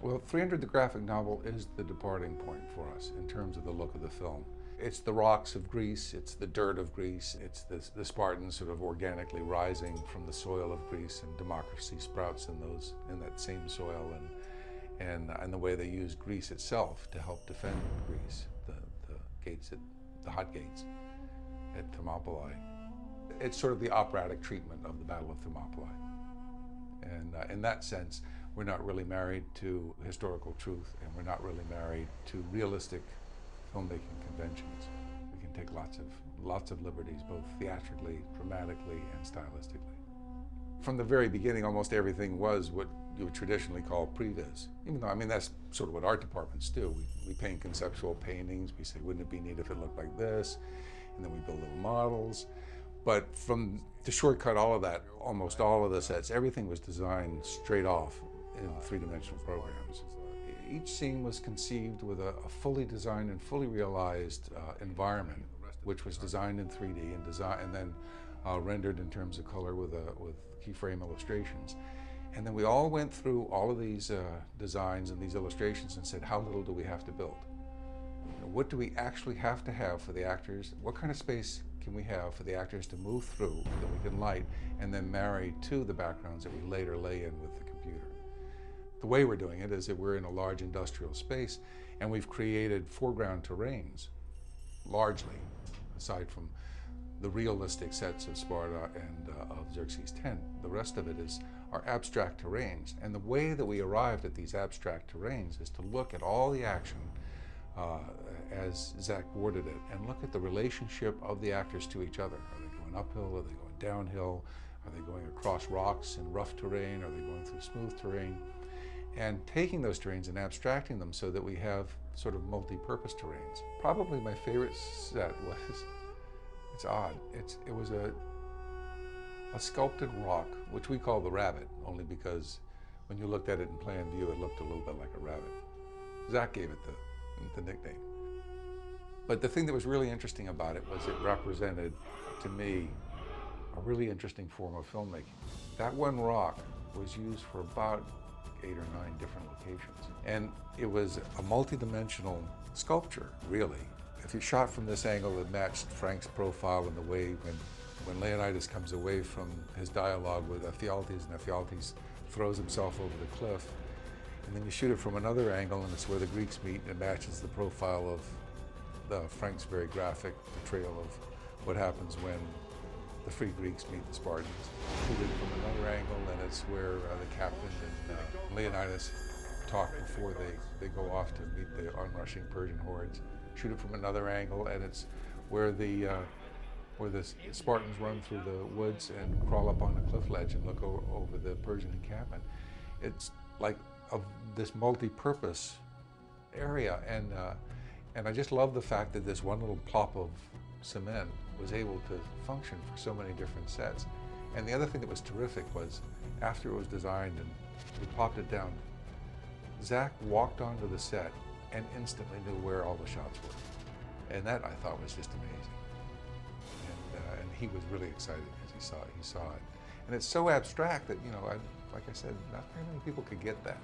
Well, 300, the graphic novel, is the departing point for us in terms of the look of the film. It's the rocks of Greece, it's the dirt of Greece, it's the Spartans sort of organically rising from the soil of Greece, and democracy sprouts in that same soil, and the way they use Greece itself to help defend Greece, the gates, the hot gates at Thermopylae. It's sort of the operatic treatment of the Battle of Thermopylae. And in that sense, we're not really married to historical truth, and we're not really married to realistic filmmaking conventions. We can take lots of liberties, both theatrically, dramatically, and stylistically. From the very beginning, almost everything was what you would traditionally call previs. Even though, I mean, that's sort of what art departments do. We paint conceptual paintings. We say, wouldn't it be neat if it looked like this? And then we build little models. But to shortcut all of that, almost all of the sets, everything was designed straight off in three-dimensional programs. Each scene was conceived with a fully designed and fully realized environment, which was designed in 3D and then rendered in terms of color with keyframe illustrations. And then we all went through all of these designs and these illustrations and said, how little do we have to build? What do we actually have to have for the actors? What kind of space can we have for the actors to move through that we can light and then marry to the backgrounds that we later lay in with the computer? The way we're doing it is that we're in a large industrial space, and we've created foreground terrains, largely, aside from the realistic sets of Sparta and of Xerxes X. The rest of it are abstract terrains. And the way that we arrived at these abstract terrains is to look at all the action as Zach worded it, and look at the relationship of the actors to each other. Are they going uphill? Are they going downhill? Are they going across rocks in rough terrain? Are they going through smooth terrain? And taking those terrains and abstracting them so that we have sort of multi-purpose terrains. Probably my favorite set was, it's odd, it was a sculpted rock, which we call the rabbit, only because when you looked at it in plan view, it looked a little bit like a rabbit. Zach gave it the nickname. But the thing that was really interesting about it was it represented, to me, a really interesting form of filmmaking. That one rock was used for about 8 or 9 different locations. And it was a multi-dimensional sculpture, really. If you shot from this angle, it matched Frank's profile in the way when Leonidas comes away from his dialogue with Ephialtes, and Ephialtes throws himself over the cliff. And then you shoot it from another angle, and it's where the Greeks meet, and it matches the profile of Frank's very graphic portrayal of what happens when the free Greeks meet the Spartans. Shoot it from another angle, and it's where the captain and Leonidas talk before they go off to meet the onrushing Persian hordes. Shoot it from another angle, and it's where the Spartans run through the woods and crawl up on a cliff ledge and look over the Persian encampment. It's like this multi-purpose area, and I just love the fact that this one little plop of cement was able to function for so many different sets. And the other thing that was terrific was, after it was designed and we plopped it down, Zach walked onto the set and instantly knew where all the shots were. And that, I thought, was just amazing. And he was really excited because he saw it. And it's so abstract that, like I said, not very many people could get that.